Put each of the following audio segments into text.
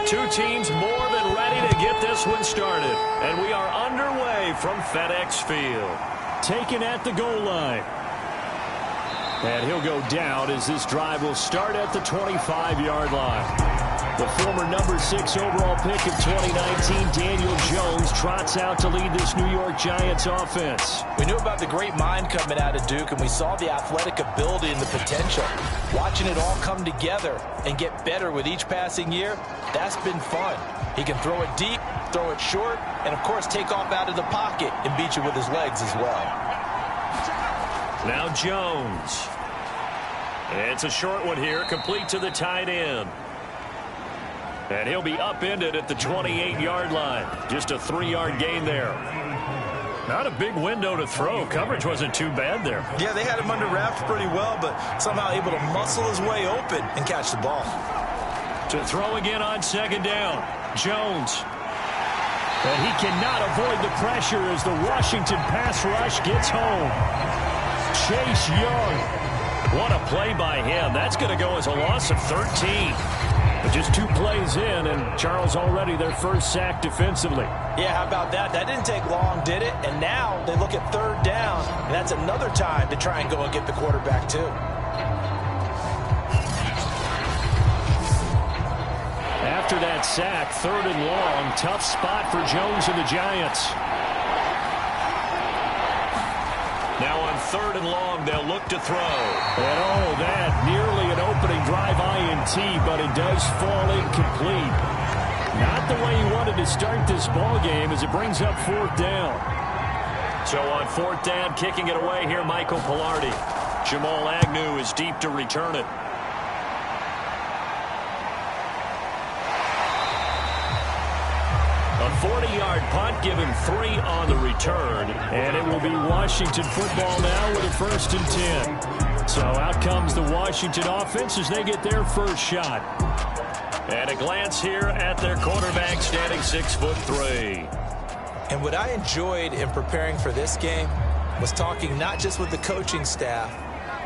Two teams more than ready to get this one started. And we are underway from FedEx Field. Taken at the goal line. And he'll go down as this drive will start at the 25-yard line. The former number 6 overall pick of 2019, Daniel Jones, trots out to lead this New York Giants offense. We knew about the great mind coming out of Duke, and we saw the athletic ability and the potential. Watching it all come together and get better with each passing year, that's been fun. He can throw it deep, throw it short, and, of course, take off out of the pocket and beat you with his legs as well. Now Jones. It's a short one here, complete to the tight end. And he'll be upended at the 28-yard line. Just a 3-yard gain there. Not a big window to throw. Coverage wasn't too bad there. Yeah, they had him under wraps pretty well, but somehow able to muscle his way open and catch the ball. To throw again on second down. Jones. And he cannot avoid the pressure as the Washington pass rush gets home. Chase Young. What a play by him. That's going to go as a loss of 13. But just 2 plays in, and Charles already their first sack defensively. Yeah, how about that? That didn't take long, did it? And now they look at third down, and that's another time to try and go and get the quarterback, too. After that sack, third and long, tough spot for Jones and the Giants. Now on third and long, they'll look to throw. And oh, that nearly an opening drive INT, but it does fall incomplete. Not the way he wanted to start this ball game as it brings up fourth down. So on fourth down, kicking it away here, Michael Pilardi. Jamal Agnew is deep to return it. A 40-yard punt, given 3 on the return. And it will be Washington football now with a 1st and 10. So out comes the Washington offense as they get their first shot. And a glance here at their quarterback, standing 6'3". And what I enjoyed in preparing for this game was talking not just with the coaching staff,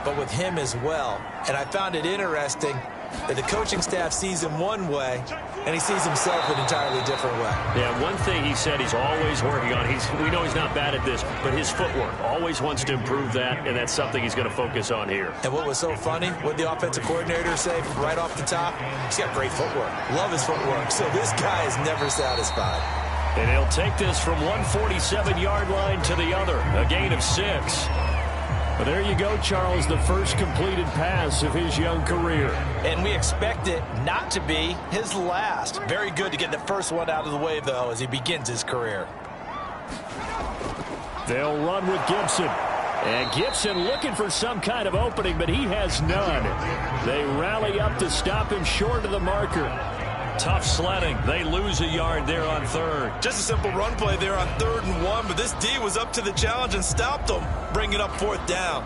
but with him as well. And I found it interesting that the coaching staff sees him one way, and he sees himself an entirely different way. Yeah, one thing he said he's always working on, we know he's not bad at this, but his footwork, always wants to improve that, and that's something he's going to focus on here. And what was so funny, what the offensive coordinator say right off the top, he's got great footwork. Love his footwork. So this guy is never satisfied. And he'll take this from 147-yard line to the other, a gain of 6. Well, there you go, Charles, the first completed pass of his young career. And we expect it not to be his last. Very good to get the first one out of the way, though, as he begins his career. They'll run with Gibson. And Gibson looking for some kind of opening, but he has none. They rally up to stop him short of the marker. Tough sledding. They lose a yard there on third. Just a simple run play there on 3rd and 1, but this D was up to the challenge and stopped them, bringing up 4th down.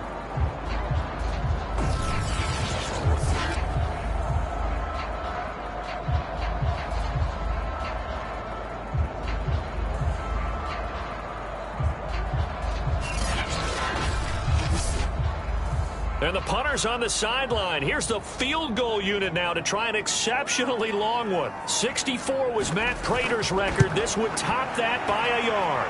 And the punter's on the sideline. Here's the field goal unit now to try an exceptionally long one. 64 was Matt Prater's record. This would top that by a yard.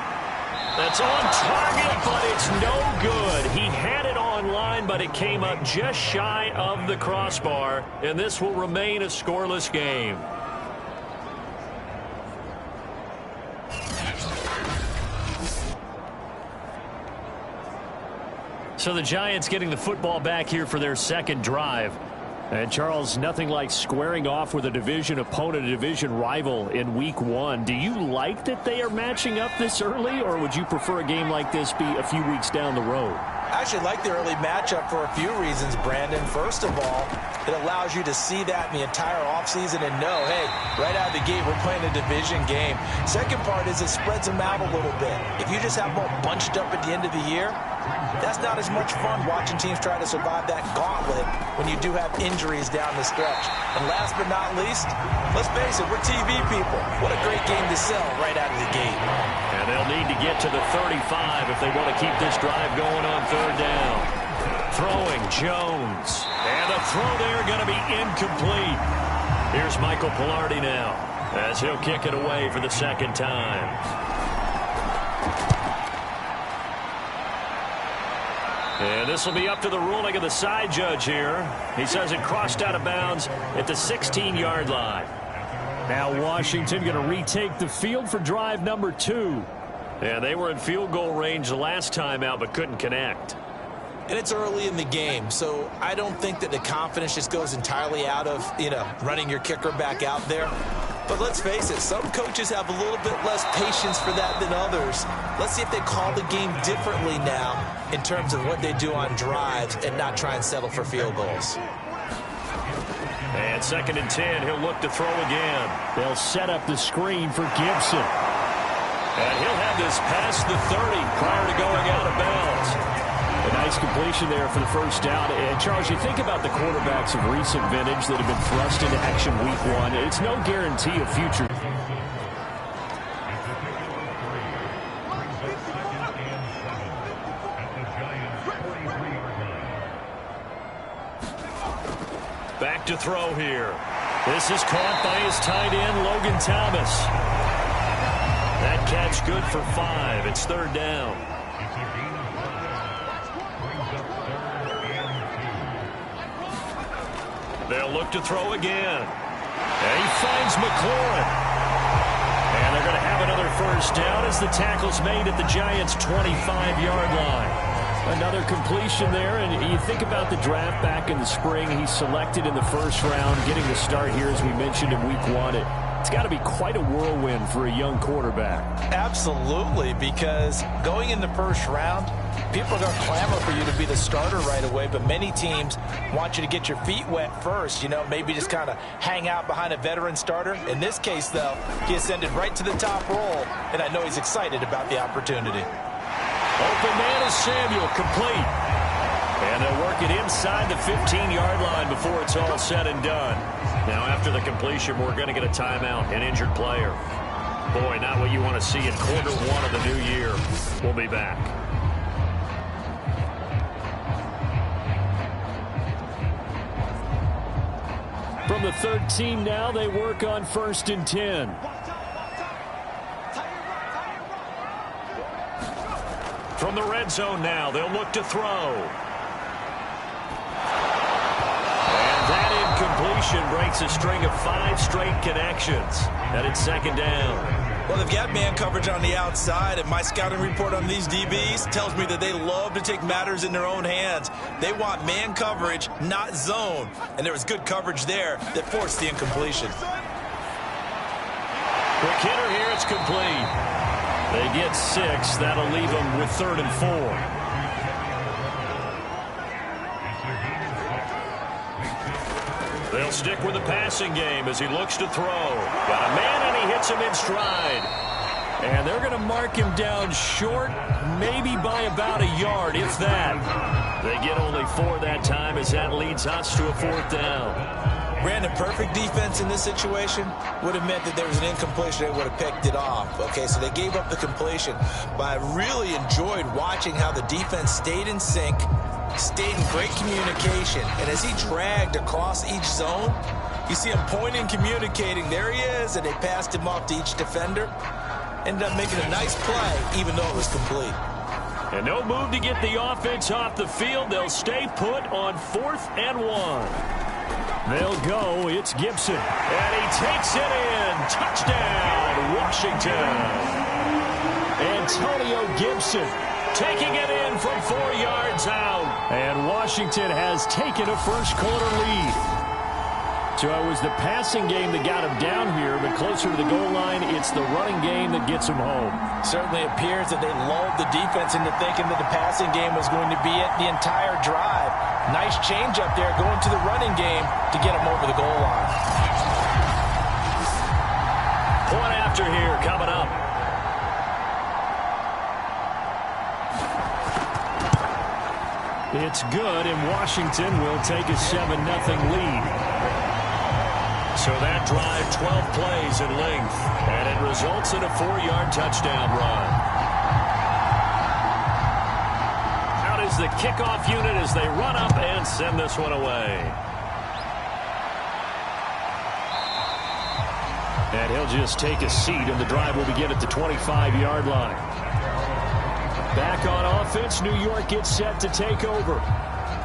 That's on target, but it's no good. He had it on line, but it came up just shy of the crossbar, and this will remain a scoreless game. So the Giants getting the football back here for their second drive. And Charles, nothing like squaring off with a division opponent, a division rival in week 1. Do you like that they are matching up this early, or would you prefer a game like this be a few weeks down the road? I actually like the early matchup for a few reasons, Brandon. First of all, it allows you to see that in the entire offseason and know, hey, right out of the gate, we're playing a division game. Second part is it spreads them out a little bit. If you just have them all bunched up at the end of the year, that's not as much fun watching teams try to survive that gauntlet when you do have injuries down the stretch. And last but not least, let's face it, we're TV people. What a great game to sell right out of the gate. And they'll need to get to the 35 if they want to keep this drive going on third down. Throwing Jones. And the throw there going to be incomplete. Here's Michael Pilardi now. as he'll kick it away for the second time. And this will be up to the ruling of the side judge here. He says it crossed out of bounds at the 16-yard line. Now Washington going to retake the field for drive number 2. Yeah, they were in field goal range the last time out but couldn't connect. And it's early in the game, so I don't think that the confidence just goes entirely out of, running your kicker back out there. But let's face it, some coaches have a little bit less patience for that than others. Let's see if they call the game differently now in terms of what they do on drives and not try and settle for field goals. And 2nd and 10, he'll look to throw again. They'll set up the screen for Gibson. And he'll have this past the 30 prior to going out of bounds. A nice completion there for the first down. And, Charles, you think about the quarterbacks of recent vintage that have been thrust into action week 1. It's no guarantee of future. Back to throw here. This is caught by his tight end, Logan Thomas. That catch good for 5. It's 3rd down. They'll look to throw again. And he finds McLaurin. And they're going to have another first down as the tackle's made at the Giants' 25-yard line. Another completion there, and you think about the draft back in the spring. He's selected in the first round, getting the start here, as we mentioned, in week 1. It's got to be quite a whirlwind for a young quarterback. Absolutely, because going in the first round, people are going to clamor for you to be the starter right away, but many teams want you to get your feet wet first, maybe just kind of hang out behind a veteran starter. In this case, though, he ascended right to the top roll, and I know he's excited about the opportunity. Open man is Samuel, complete. And they'll work it inside the 15-yard line before it's all said and done. Now, after the completion, we're going to get a timeout, an injured player. Boy, not what you want to see in quarter 1 of the new year. We'll be back. From the 13 now, they work on 1st and 10. From the red zone now, they'll look to throw. And that incompletion breaks a string of 5 straight connections. And it's 2nd down. Well, they've got man coverage on the outside, and my scouting report on these DBs tells me that they love to take matters in their own hands. They want man coverage, not zone. And there was good coverage there that forced the incompletion. Quick hitter here, it's complete. They get 6. That'll leave them with 3rd and 4. They'll stick with the passing game as he looks to throw. Got a man, and he hits him in stride. And they're going to mark him down short, maybe by about a yard, if that. They get only 4 that time as that leads us to a 4th down. Brandon, perfect defense in this situation would have meant that there was an incompletion. They would have picked it off. Okay, so they gave up the completion. But I really enjoyed watching how the defense stayed in sync, stayed in great communication. And as he dragged across each zone, you see him pointing, communicating. There he is, and they passed him off to each defender. Ended up making a nice play, even though it was complete. And no move to get the offense off the field. They'll stay put on 4th and 1. They'll go. It's Gibson. And he takes it in. Touchdown, Washington. Antonio Gibson taking it in from 4 yards out. And Washington has taken a first-quarter lead. So it was the passing game that got him down here, but closer to the goal line, it's the running game that gets him home. Certainly appears that they lulled the defense into thinking that the passing game was going to be it the entire drive. Nice change up there going to the running game to get him over the goal line. Point after here coming up. It's good, and Washington will take a 7-0 lead. So that drive, 12 plays in length, and it results in a 4-yard touchdown run. Out is the kickoff unit as they run up and send this one away. And he'll just take a seat, and the drive will begin at the 25-yard line. Back on offense, New York gets set to take over.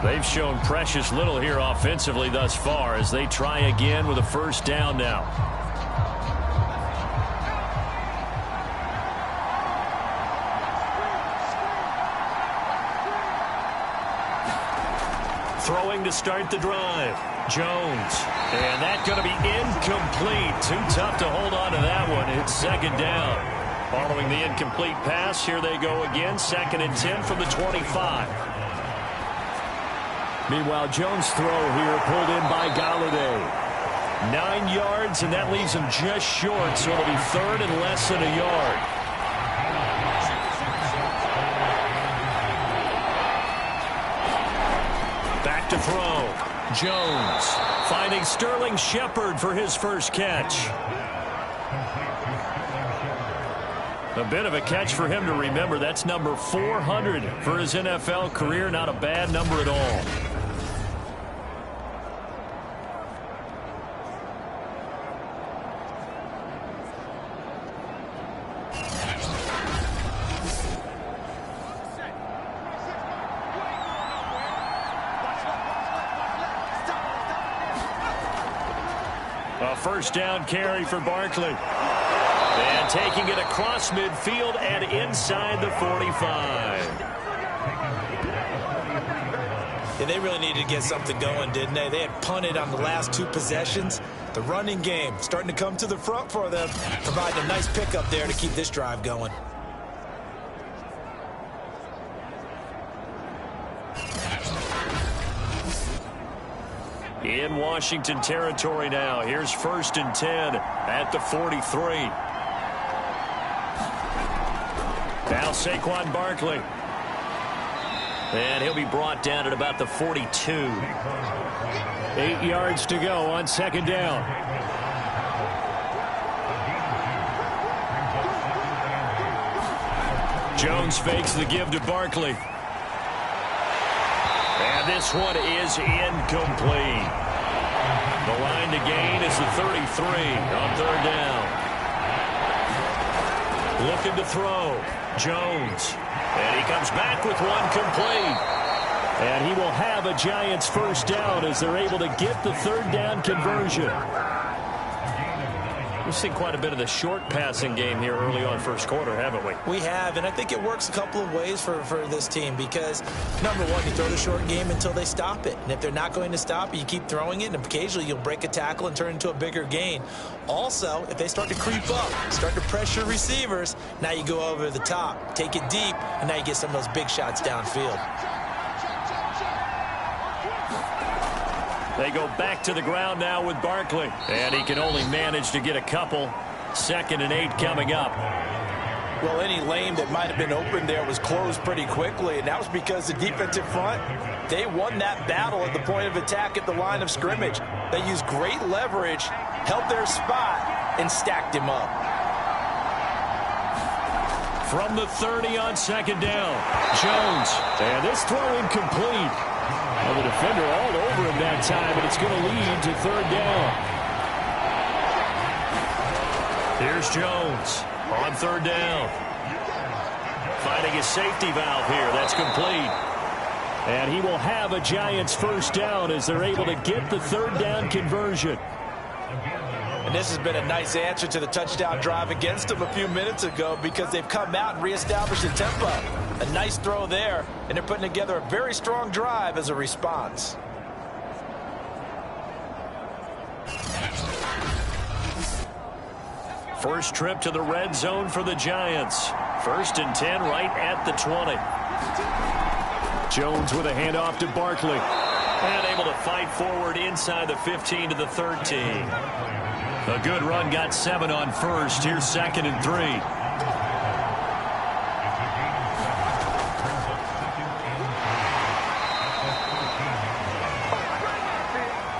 They've shown precious little here offensively thus far as they try again with a first down now. Throwing to start the drive. Jones. And that's going to be incomplete. Too tough to hold on to that one. It's second down. Following the incomplete pass, here they go again. 2nd and 10 from the 25. Meanwhile, Jones' throw here pulled in by Galladay. 9 yards, and that leaves him just short, so it'll be 3rd and less than a yard. Back to throw. Jones finding Sterling Shepard for his first catch. A bit of a catch for him to remember. That's number 400 for his NFL career. Not a bad number at all. A first down carry for Barkley. And taking it across midfield and inside the 45. Yeah, they really needed to get something going, didn't they? They had punted on the last 2 possessions. The running game starting to come to the front for them, providing a nice pickup there to keep this drive going. In Washington territory now. Here's 1st and 10 at the 43. Now Saquon Barkley. And he'll be brought down at about the 42. 8 yards to go on 2nd down. Jones fakes the give to Barkley. And this one is incomplete. The line to gain is the 33 on 3rd down. Looking to throw. Jones. And he comes back with one complete. And he will have a Giants first down as they're able to get the 3rd down conversion. We've seen quite a bit of the short passing game here early on first quarter, haven't we? We have, and I think it works a couple of ways for this team because, number one, you throw the short game until they stop it. And if they're not going to stop it, you keep throwing it, and occasionally you'll break a tackle and turn it into a bigger gain. Also, if they start to creep up, start to pressure receivers, now you go over the top, take it deep, and now you get some of those big shots downfield. They go back to the ground now with Barkley. And he can only manage to get a couple. 2nd and 8 coming up. Well, any lane that might have been open there was closed pretty quickly, and that was because the defensive front, they won that battle at the point of attack at the line of scrimmage. They used great leverage, held their spot, and stacked him up. From the 30 on 2nd down. Jones. And this throw incomplete. Well, the defender all over him that time, and it's going to lead to 3rd down. Here's Jones on 3rd down. Finding his safety valve here. That's complete. And he will have a Giants first down as they're able to get the 3rd down conversion. And this has been a nice answer to the touchdown drive against them a few minutes ago because they've come out and reestablished the tempo. A nice throw there, and they're putting together a very strong drive as a response. First trip to the red zone for the Giants. 1st and 10 right at the 20. Jones with a handoff to Barkley. And able to fight forward inside the 15 to the 13. A good run, got 7 on 1st. Here's 2nd and 3.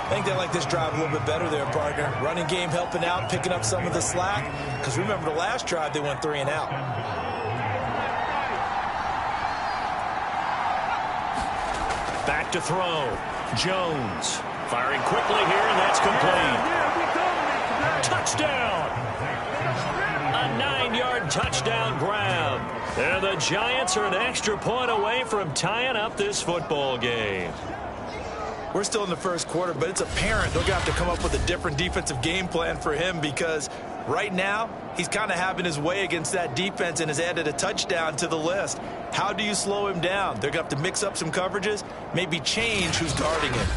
I think they like this drive a little bit better there, partner. Running game helping out, picking up some of the slack. Because remember the last drive, they went 3 and out. Back to throw. Jones firing quickly here, and that's complete. Touchdown! A 9-yard touchdown grab. And the Giants are an extra point away from tying up this football game. We're still in the first quarter, but it's apparent they're going to have to come up with a different defensive game plan for him because right now he's kind of having his way against that defense and has added a touchdown to the list. How do you slow him down? They're going to have to mix up some coverages, maybe change who's guarding him.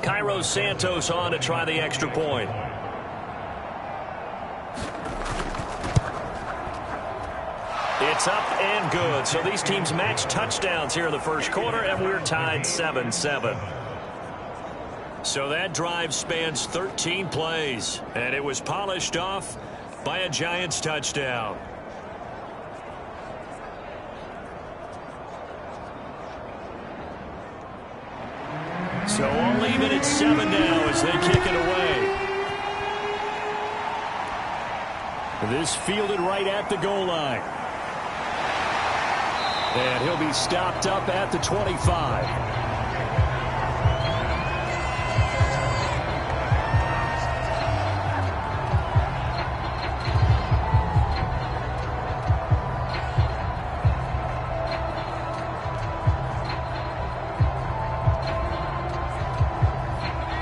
Cairo Santos on to try the extra point. It's up and good. So these teams match touchdowns here in the first quarter, and we're tied 7-7. So that drive spans 13 plays, and it was polished off by a Giants touchdown. So all even at 7 now as they kick it away. This fielded right at the goal line. And he'll be stopped up at the 25.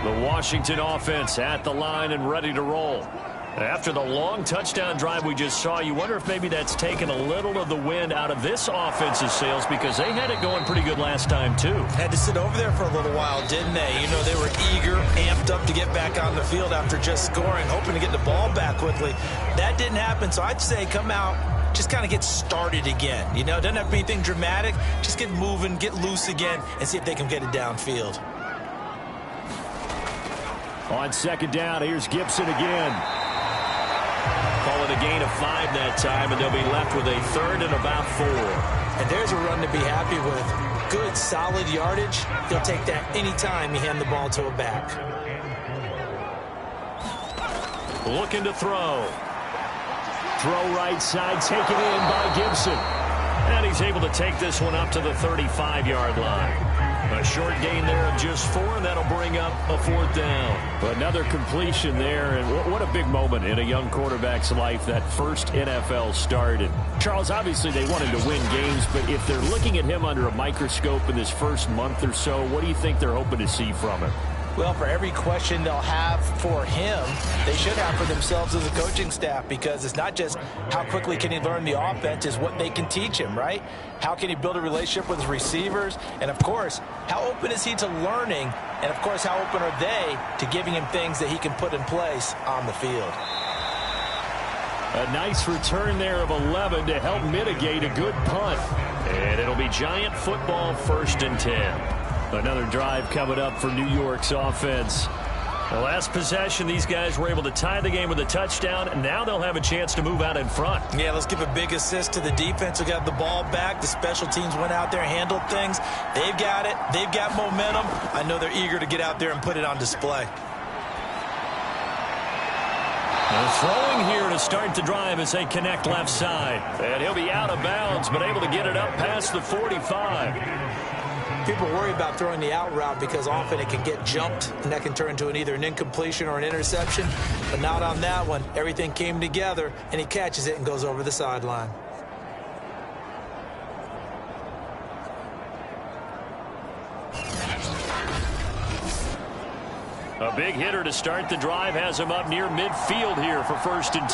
The Washington offense at the line and ready to roll. After the long touchdown drive we just saw, you wonder if maybe that's taken a little of the wind out of this offense's sails because they had it going pretty good last time, too. Had to sit over there for a little while, didn't they? You know, they were eager, amped up to get back on the field after just scoring, hoping to get the ball back quickly. That didn't happen, so I'd say come out, just kind of get started again. You know, it doesn't have to be anything dramatic. Just get moving, get loose again, and see if they can get it downfield. On second down, here's Gibson again. Call it a gain of 5 that time, and they'll be left with a third and about 4. And there's a run to be happy with. Good, solid yardage. He'll take that any time you hand the ball to a back. Looking to throw. Throw right side, taken in by Gibson. And he's able to take this one up to the 35-yard line. A short gain there of just 4, and that'll bring up a 4th down. Another completion there, and what a big moment in a young quarterback's life, that first NFL start. And Charles, obviously they want him to win games, but if they're looking at him under a microscope in this first month or so, what do you think they're hoping to see from him? Well, for every question they'll have for him, they should have for themselves as a coaching staff, because it's not just how quickly can he learn the offense, it's what they can teach him, right? How can he build a relationship with his receivers? And, of course, how open is he to learning? And, of course, how open are they to giving him things that he can put in place on the field? A nice return there of 11 to help mitigate a good punt. And it'll be Giant football, 1st and 10. Another drive coming up for New York's offense. The last possession, these guys were able to tie the game with a touchdown, and now they'll have a chance to move out in front. Yeah, let's give a big assist to the defense who got the ball back. The special teams went out there, handled things. They've got it. They've got momentum. I know they're eager to get out there and put it on display. Throwing here to start the drive as they connect left side. And he'll be out of bounds, but able to get it up past the 45. People worry about throwing the out route because often it can get jumped, and that can turn into either an incompletion or an interception. But not on that one. Everything came together, and he catches it and goes over the sideline. A big hitter to start the drive has him up near midfield here for 1st and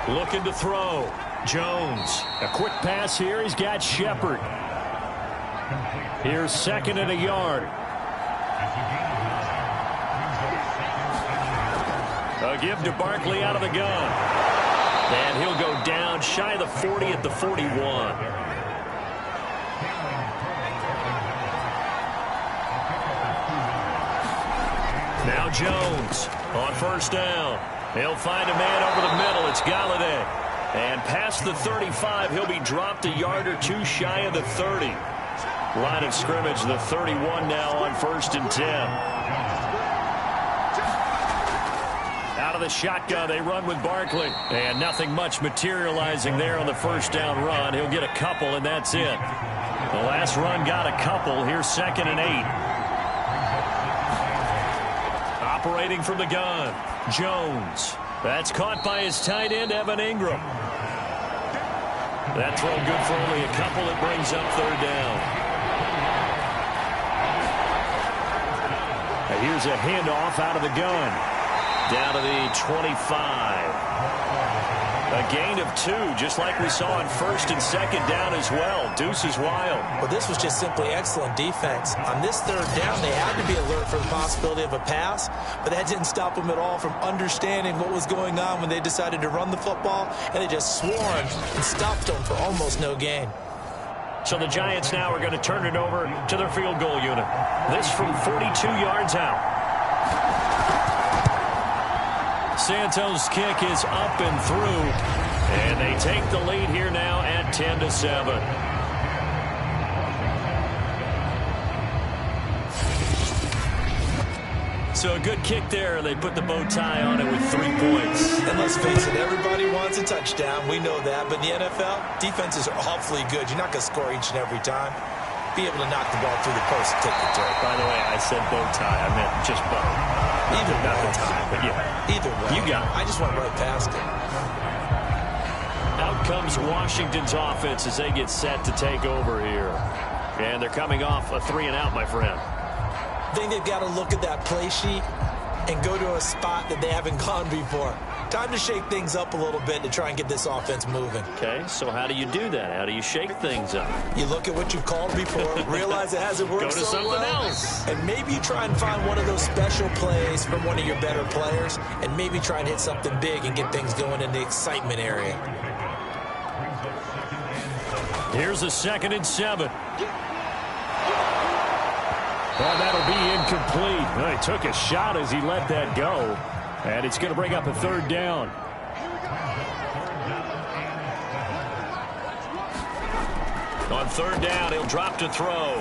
10. Looking to throw. Jones. A quick pass here. He's got Shepard. Here's 2nd and a yard. A give to Barkley out of the gun. And he'll go down shy of the 40 at the 41. Now Jones on 1st down. He'll find a man over the middle. It's Galladay. And past the 35, he'll be dropped a yard or 2 shy of the 30. Line of scrimmage, the 31 now on 1st and 10. Out of the shotgun, they run with Barkley. And nothing much materializing there on the 1st down run. He'll get a couple, and that's it. The last run got a couple. Here's 2nd and 8. operating from the gun. Jones. That's caught by his tight end, Evan Ingram. That throw good for only a couple. It brings up third down. Now here's a handoff out of the gun. Down to the 25. A gain of 2, just like we saw on first and second down as well. Deuce is wild. Well, this was just simply excellent defense. On this third down, they had to be alert for the possibility of a pass, but that didn't stop them at all from understanding what was going on when they decided to run the football, and they just swarmed and stopped them for almost no gain. So the Giants now are going to turn it over to their field goal unit. This from 42 yards out. Santos' kick is up and through, and they take the lead here now at 10-7. So a good kick there. They put the bow tie on it with 3 points. And let's face it, everybody wants a touchdown. We know that. But in the NFL, defenses are awfully good. You're not going to score each and every time. Be able to knock the ball through the post and take the turn. By the way, I said bow tie. I meant just bow. Either not way. the tie, but yeah. Either way. You got it. I just went right past it. Out comes Washington's offense as they get set to take over here. And they're coming off a 3-and-out, my friend. I think they've got to look at that play sheet and go to a spot that they haven't gone before. Time to shake things up a little bit to try and get this offense moving. Okay, so how do you do that? How do you shake things up? You look at what you've called before, realize it hasn't worked Go to so something well, else. and maybe you try and find one of those special plays from one of your better players, and maybe try and hit something big and get things going in the excitement area. Here's a 2nd and 7. Well, that'll be incomplete. Well, he took a shot as he let that go. And it's going to bring up a 3rd down. On 3rd down, he'll drop to throw.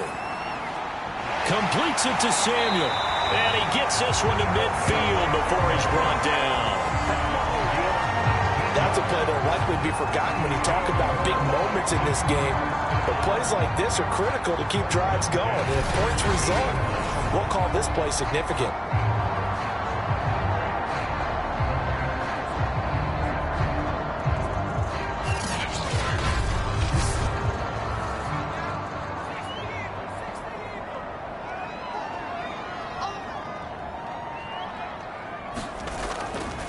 Completes it to Samuel. And he gets this one to midfield before he's brought down. That's a play that'll likely be forgotten when you talk about big moments in this game. But plays like this are critical to keep drives going. And if points result, we'll call this play significant.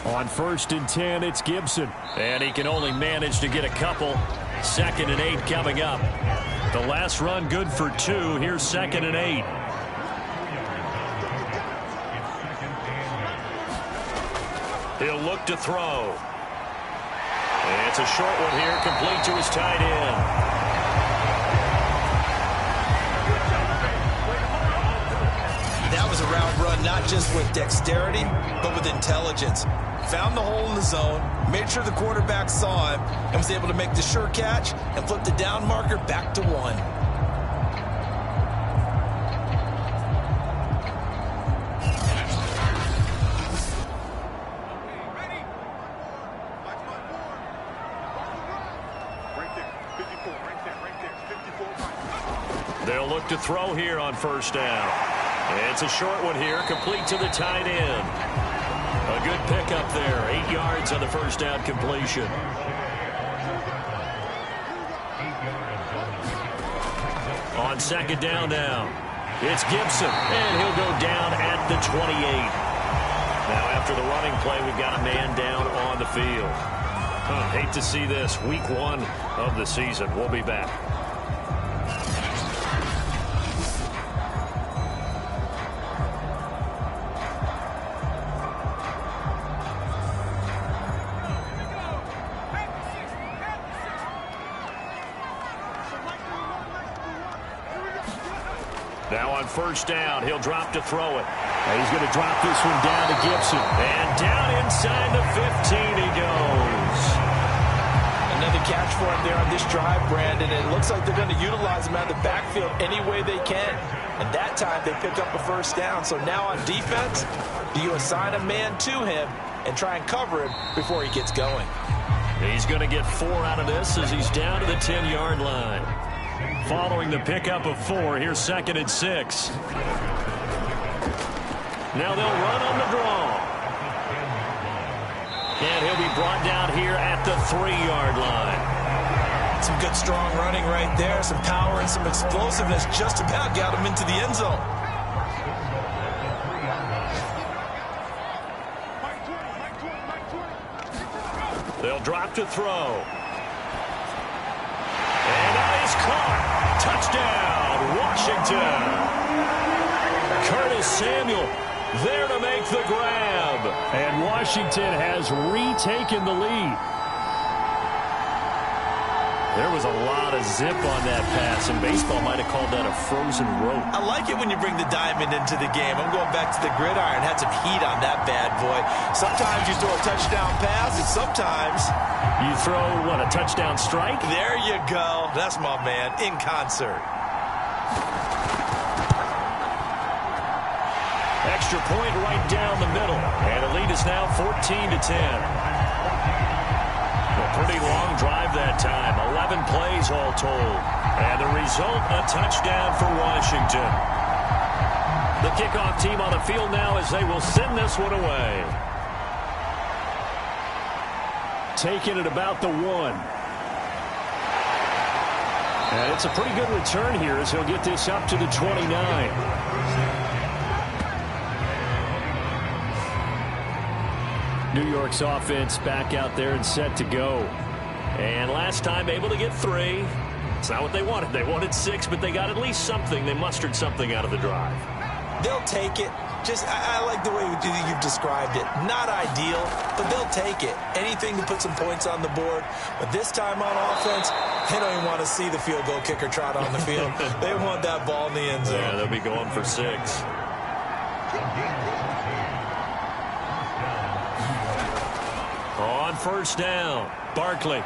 On 1st and 10, it's Gibson. And he can only manage to get a couple. 2nd and 8 coming up. The last run good for 2. Here's 2nd and 8. He'll look to throw. And it's a short one here, complete to his tight end. That was a route run not just with dexterity, but with intelligence. Found the hole in the zone, made sure the quarterback saw him, and was able to make the sure catch and flip the down marker back to 1. They'll look to throw here on 1st down. It's a short one here, complete to the tight end. A good pickup there, 8 yards on the 1st down completion. On 2nd down now, it's Gibson, and he'll go down at the 28. Now after the running play, we've got a man down on the field. Hate to see this, week 1 of the season. We'll be back. Now on 1st down, he'll drop to throw it. He's going to drop this one down to Gibson. And down inside the 15 he goes. Another catch for him there on this drive, Brandon. And it looks like they're going to utilize him out of the backfield any way they can. And that time they pick up a 1st down. So now on defense, do you assign a man to him and try and cover him before he gets going? He's going to get 4 out of this as he's down to the 10-yard line. Following the pickup of 4, here's 2nd and 6. Now they'll run on the draw. And he'll be brought down here at the 3-yard line. Some good, strong running right there. Some power and some explosiveness just about got him into the end zone. They'll drop to throw. And that is caught. Touchdown, Washington. Curtis Samuel there to make the grab. And Washington has retaken the lead. There was a lot of zip on that pass, and baseball might have called that a frozen rope. I like it when you bring the diamond into the game. I'm going back to the gridiron. Had some heat on that bad boy. Sometimes you throw a touchdown pass, and sometimes you throw, what, a touchdown strike? There you go. That's my man, in concert. Extra point right down the middle. And the lead is now 14-10. Pretty long drive that time. 11 plays all told. And the result, a touchdown for Washington. The kickoff team on the field now as they will send this one away. Taking it about the 1. And it's a pretty good return here as he'll get this up to the 29. New York's offense back out there and set to go. And last time able to get 3. It's not what they wanted. They wanted 6, but they got at least something. They mustered something out of the drive. They'll take it. I like the way you've described it. Not ideal, but they'll take it. Anything to put some points on the board. But this time on offense, they don't even want to see the field goal kicker trot on the field. They want that ball in the end zone. Yeah, they'll be going for 6. On first down, Barkley.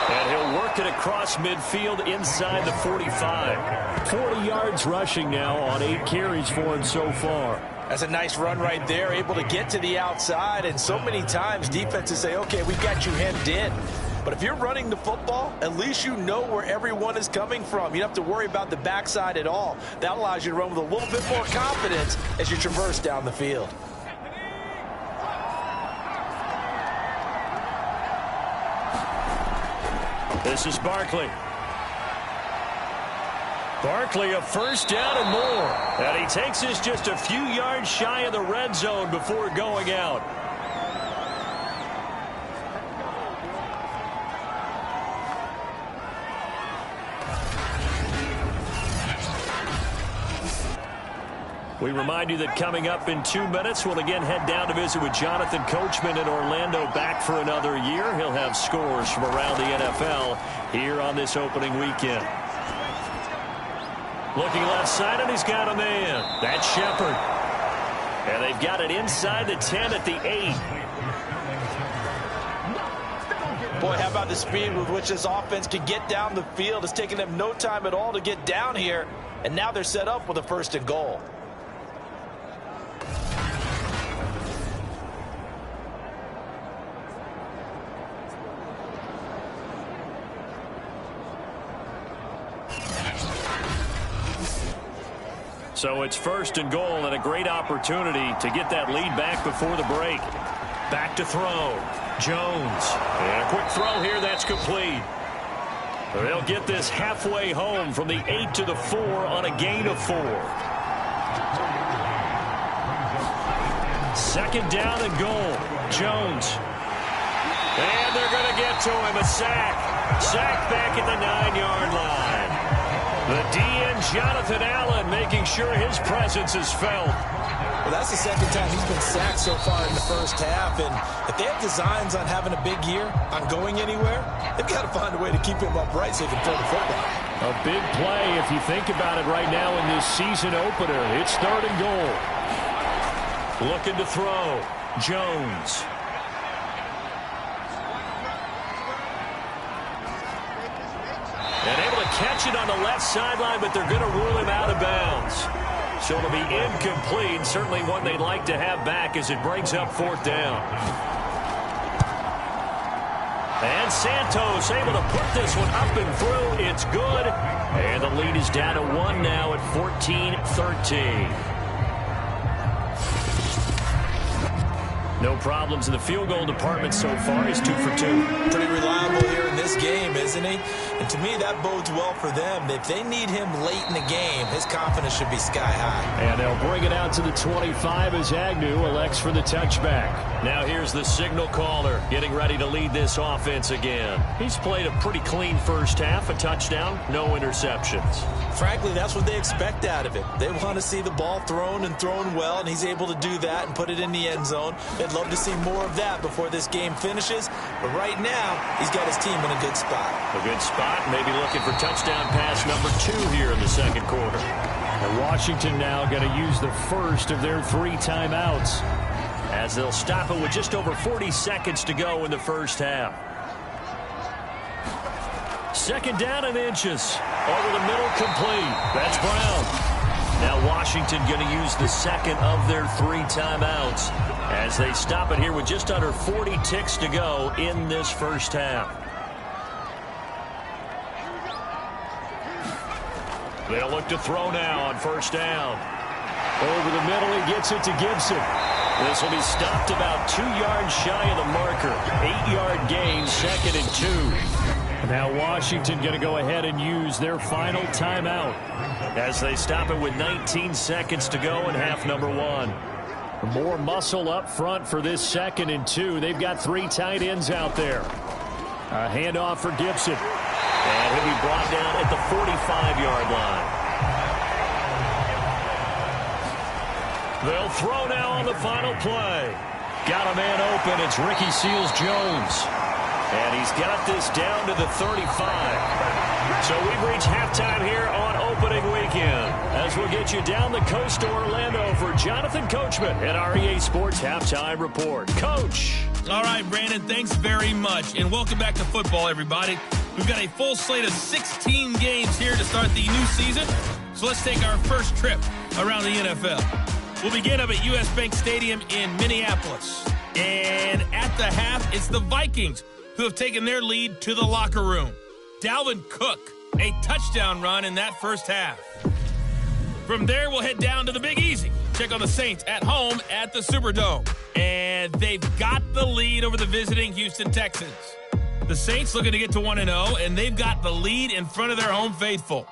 And he'll work it across midfield inside the 45. 40 yards rushing now on 8 carries for him so far. That's a nice run right there, able to get to the outside. And so many times defenses say, okay, we've got you hemmed in. But if you're running the football, at least you know where everyone is coming from. You don't have to worry about the backside at all. That allows you to run with a little bit more confidence as you traverse down the field. This is Barkley. Barkley, a first down and more. And he takes us just a few yards shy of the red zone before going out. We remind you that coming up in 2 minutes, we'll again head down to visit with Jonathan Coachman in Orlando, back for another year. He'll have scores from around the NFL here on this opening weekend. Looking left side, and he's got a man. That's Shepard. And they've got it inside the 10 at the 8. Boy, how about the speed with which this offense can get down the field? It's taken them no time at all to get down here, and now they're set up with a 1st and goal. So it's 1st and goal, and a great opportunity to get that lead back before the break. Back to throw. Jones. And a quick throw here, that's complete. They'll get this halfway home from the 8 to the 4 on a gain of 4. 2nd down and goal. Jones. And they're going to get to him. A sack. Sack back at the 9-yard line. The DN, Jonathan Allen, making sure his presence is felt. Well, that's the 2nd time he's been sacked so far in the first half. And if they have designs on having a big year, on going anywhere, they've got to find a way to keep him upright so he can throw the football. A big play if you think about it right now in this season opener. It's 3rd and goal. Looking to throw. Jones. And able to catch it on the left sideline, but they're going to rule him out of bounds. So it'll be incomplete. Certainly one they'd like to have back as it brings up 4th down. And Santos able to put this one up and through. It's good. And the lead is down to 1 now at 14-13. No problems in the field goal department so far. He's 2 for 2. Pretty reliable here in this game, isn't he? And to me, that bodes well for them. If they need him late in the game, his confidence should be sky high. And they'll bring it out to the 25 as Agnew elects for the touchback. Now here's the signal caller getting ready to lead this offense again. He's played a pretty clean first half, a touchdown, no interceptions. Frankly, that's what they expect out of him. They want to see the ball thrown and thrown well, and he's able to do that and put it in the end zone. They'd love to see more of that before this game finishes. But right now, he's got his team in a good spot. A good spot, maybe looking for touchdown pass number 2 here in the second quarter. And Washington now going to use the first of their 3 timeouts, as they'll stop it with just over 40 seconds to go in the first half. Second down and inches. Over the middle, complete. That's Brown. Now Washington going to use the second of their 3 timeouts as they stop it here with just under 40 ticks to go in this first half. They'll look to throw now on first down. Over the middle, he gets it to Gibson. This will be stopped about 2 yards shy of the marker. 8-yard gain, 2nd and 2. Now Washington going to go ahead and use their final timeout as they stop it with 19 seconds to go in half number 1. More muscle up front for this 2nd and 2. They've got 3 tight ends out there. A handoff for Gibson. And he'll be brought down at the 45-yard line. They'll throw now on the final play. Got a man open. It's Ricky Seals-Jones. And he's got this down to the 35. So we've reached halftime here on opening weekend, as we'll get you down the coast to Orlando for Jonathan Coachman at our EA Sports Halftime Report. Coach. All right, Brandon, thanks very much. And welcome back to football, everybody. We've got a full slate of 16 games here to start the new season. So let's take our first trip around the NFL. We'll begin up at US Bank Stadium in Minneapolis. And at the half, it's the Vikings who have taken their lead to the locker room. Dalvin Cook, a touchdown run in that first half. From there, we'll head down to the Big Easy. Check on the Saints at home at the Superdome. And they've got the lead over the visiting Houston Texans. The Saints looking to get to 1-0, and they've got the lead in front of their home faithful.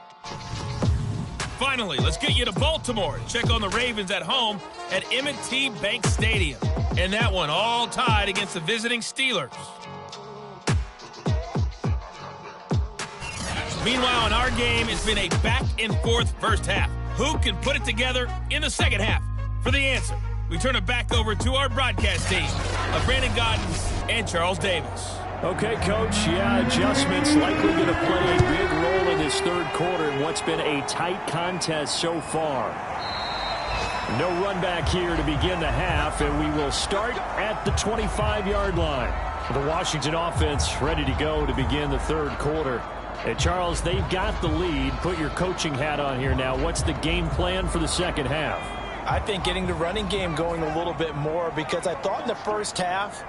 Finally, let's get you to Baltimore. Check on the Ravens at home at M&T Bank Stadium. And that one all tied against the visiting Steelers. Meanwhile, in our game, it's been a back-and-forth first half. Who can put it together in the second half? For the answer, we turn it back over to our broadcast team of Brandon Gaudens and Charles Davis. Okay, Coach, adjustments likely going to play a big role in this third quarter in what's been a tight contest so far. No run back here to begin the half, and we will start at the 25-yard line. The Washington offense ready to go to begin the third quarter. Hey, Charles, they've got the lead. Put your coaching hat on here now. What's the game plan for the second half? I think getting the running game going a little bit more, because I thought in the first half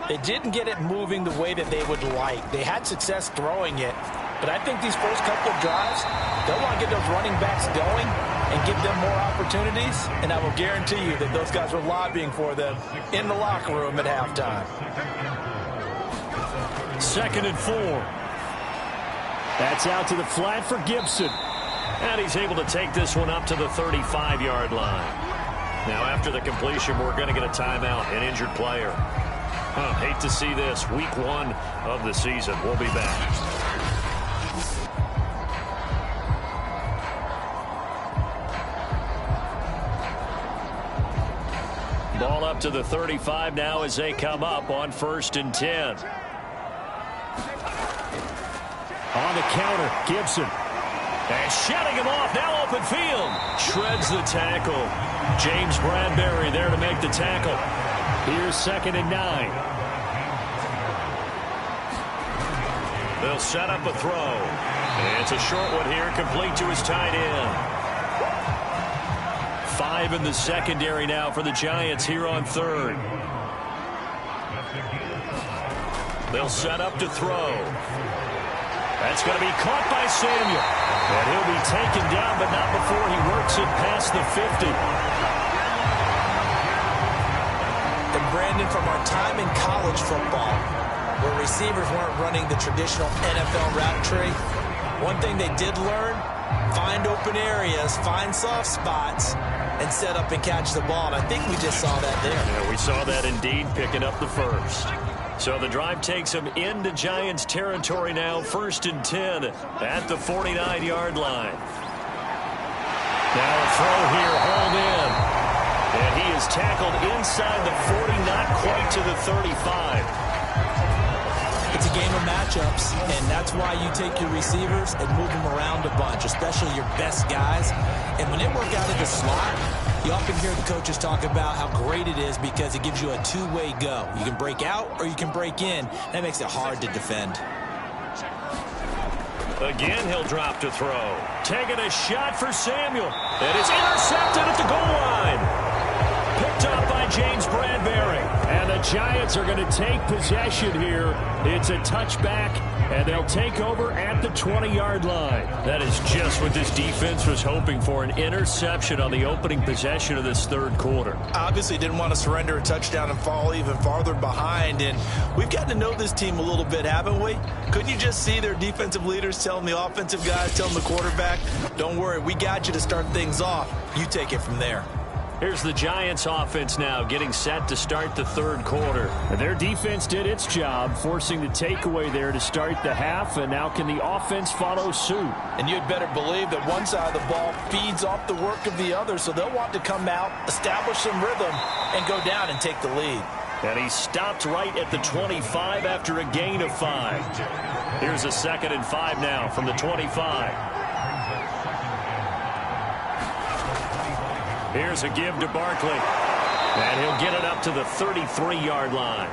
they didn't get it moving the way that they would like. They had success throwing it, but I think these first couple of drives, they'll want to get those running backs going and give them more opportunities, and I will guarantee you that those guys were lobbying for them in the locker room at halftime. 2nd and 4. That's out to the flat for Gibson. And he's able to take this one up to the 35-yard line. Now, after the completion, we're going to get a timeout, an injured player. Hate to see this. Week 1 of the season. We'll be back. Ball up to the 35 now as they come up on 1st and 10. On the counter, Gibson. And shutting him off, now open field. Shreds the tackle. James Bradbury there to make the tackle. Here's 2nd and 9. They'll set up a throw. And it's a short one here, complete to his tight end. 5 in the secondary now for the Giants here on 3rd. They'll set up to throw. That's going to be caught by Samuel. And he'll be taken down, but not before he works it past the 50. And Brandon, from our time in college football, where receivers weren't running the traditional NFL route tree, one thing they did learn, find open areas, find soft spots, and set up and catch the ball. And I think we just saw that there. Yeah, we saw that indeed, picking up the first. So the drive takes them into Giants territory now, 1st and 10 at the 49-yard line. Now a throw here, hauled in. And he is tackled inside the 40, not quite to the 35. It's a game of matchups, and that's why you take your receivers and move them around a bunch, especially your best guys. And when they work out of the slot, you often hear the coaches talk about how great it is because it gives you a two-way go. You can break out or you can break in. That makes it hard to defend. Again, he'll drop to throw. Taking a shot for Samuel. It is intercepted at the goal line. Picked up by James Bradbury. And the Giants are going to take possession here. It's a touchback, and they'll take over at the 20-yard line. That is just what this defense was hoping for, an interception on the opening possession of this third quarter. Obviously didn't want to surrender a touchdown and fall even farther behind, and we've gotten to know this team a little bit, haven't we? Couldn't you just see their defensive leaders telling the offensive guys, telling the quarterback, don't worry, we got you to start things off. You take it from there. Here's the Giants offense now getting set to start the third quarter. Their defense did its job, forcing the takeaway there to start the half, and now can the offense follow suit? And you'd better believe that one side of the ball feeds off the work of the other, so they'll want to come out, establish some rhythm, and go down and take the lead. And he stopped right at the 25 after a gain of 5. Here's a 2nd and 5 now from the 25. Here's a give to Barkley. And he'll get it up to the 33-yard line.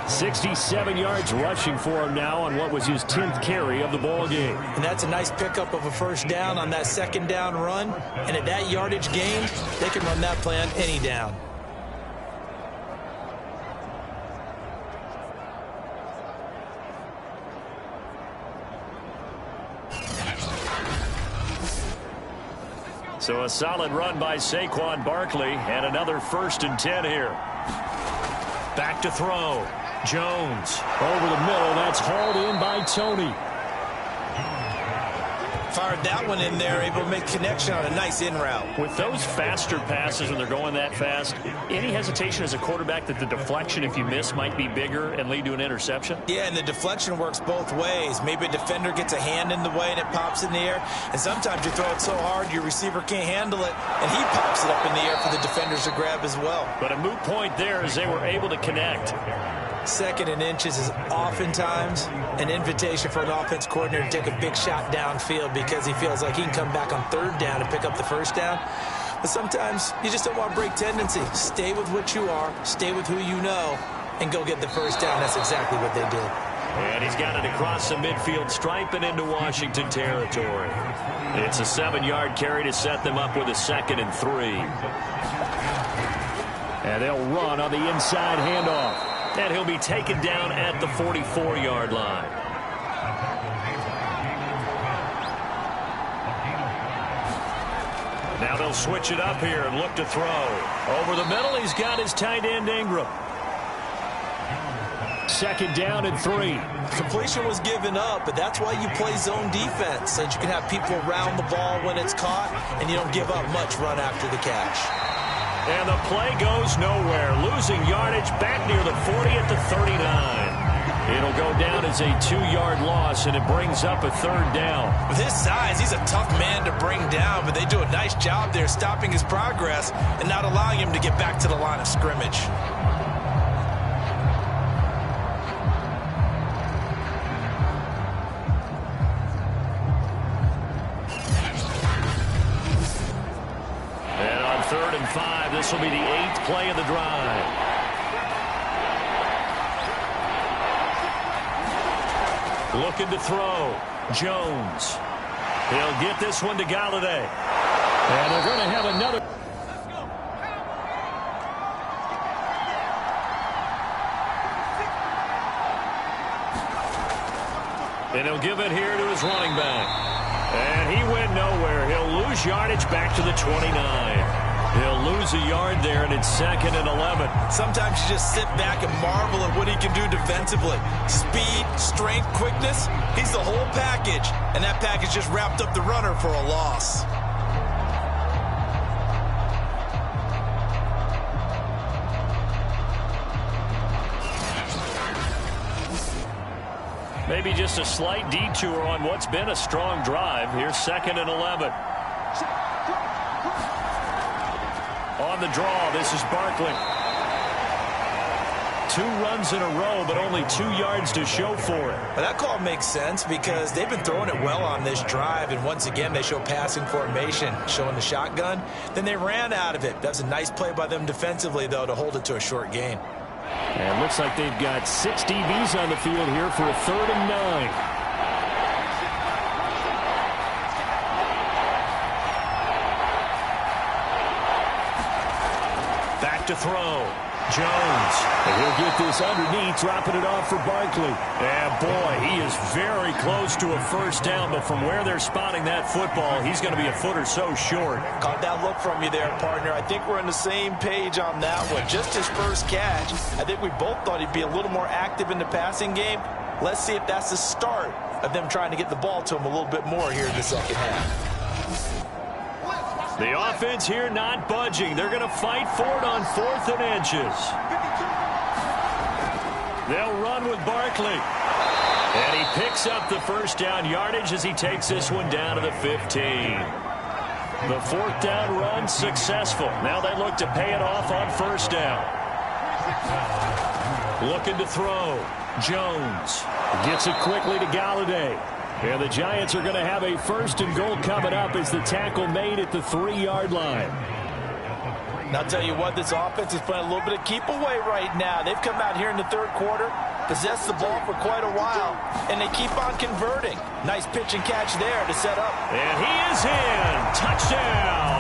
67 yards rushing for him now on what was his 10th carry of the ball game. And that's a nice pickup of a first down on that second down run. And at that yardage gain, they can run that play on any down. So a solid run by Saquon Barkley, and another 1st and 10 here. Back to throw. Jones. Over the middle, that's hauled in by Tony. Fired that one in there, able to make connection on a nice in route. With those faster passes when they're going that fast, any hesitation as a quarterback that the deflection, if you miss, might be bigger and lead to an interception? Yeah, and the deflection works both ways. Maybe a defender gets a hand in the way and it pops in the air. And sometimes you throw it so hard your receiver can't handle it, and he pops it up in the air for the defenders to grab as well. But a moot point there as they were able to connect. 2nd and inches is oftentimes an invitation for an offense coordinator to take a big shot downfield because he feels like he can come back on 3rd down and pick up the 1st down. But sometimes you just don't want to break tendency. Stay with what you are, stay with who you know, and go get the 1st down. That's exactly what they did. And he's got it across the midfield stripe and into Washington territory. It's a 7-yard carry to set them up with a 2nd and 3. And they'll run on the inside handoff. And he'll be taken down at the 44-yard line. Now they'll switch it up here and look to throw. Over the middle, he's got his tight end Ingram. 2nd down and 3. Completion was given up, but that's why you play zone defense, so that you can have people around the ball when it's caught, and you don't give up much run after the catch. And the play goes nowhere. Losing yardage back near the 40 at the 39. It'll go down as a 2-yard loss, and it brings up a 3rd down. With his size, he's a tough man to bring down, but they do a nice job there stopping his progress and not allowing him to get back to the line of scrimmage. And on 3rd and 5, this will be the 8th play of the drive. Looking to throw. Jones. He'll get this one to Galladay. And they're going to have another. And he'll give it here to his running back. And he went nowhere. He'll lose yardage back to the 29. He'll lose a yard there, and it's 2nd and 11. Sometimes you just sit back and marvel at what he can do defensively. Speed, strength, quickness, he's the whole package. And that package just wrapped up the runner for a loss. Maybe just a slight detour on what's been a strong drive. Here's 2nd and 11. On the draw, this is Barkley. 2 runs in a row, but only 2 yards to show for it. Well, that call makes sense because they've been throwing it well on this drive, and once again, they show passing formation, showing the shotgun. Then they ran out of it. That's a nice play by them defensively, though, to hold it to a short gain. And looks like they've got 6 DBs on the field here for a 3rd and 9. Back to throw. Jones. And he'll get this underneath, dropping it off for Barkley. And boy, he is very close to a first down, but from where they're spotting that football, he's going to be a foot or so short. Caught that look from you there, partner. I think we're on the same page on that one. Just his first catch. I think we both thought he'd be a little more active in the passing game. Let's see if that's the start of them trying to get the ball to him a little bit more here in the second half. The offense here not budging. They're going to fight for it on 4th and inches. They'll run with Barkley. And he picks up the first down yardage as he takes this one down to the 15. The 4th down run successful. Now they look to pay it off on 1st down. Looking to throw. Jones. Gets it quickly to Galladay. And the Giants are going to have a 1st and goal coming up as the tackle made at the 3-yard line. And I'll tell you what, this offense is playing a little bit of keep away right now. They've come out here in the 3rd quarter, possessed the ball for quite a while, and they keep on converting. Nice pitch and catch there to set up. And he is in. Touchdown.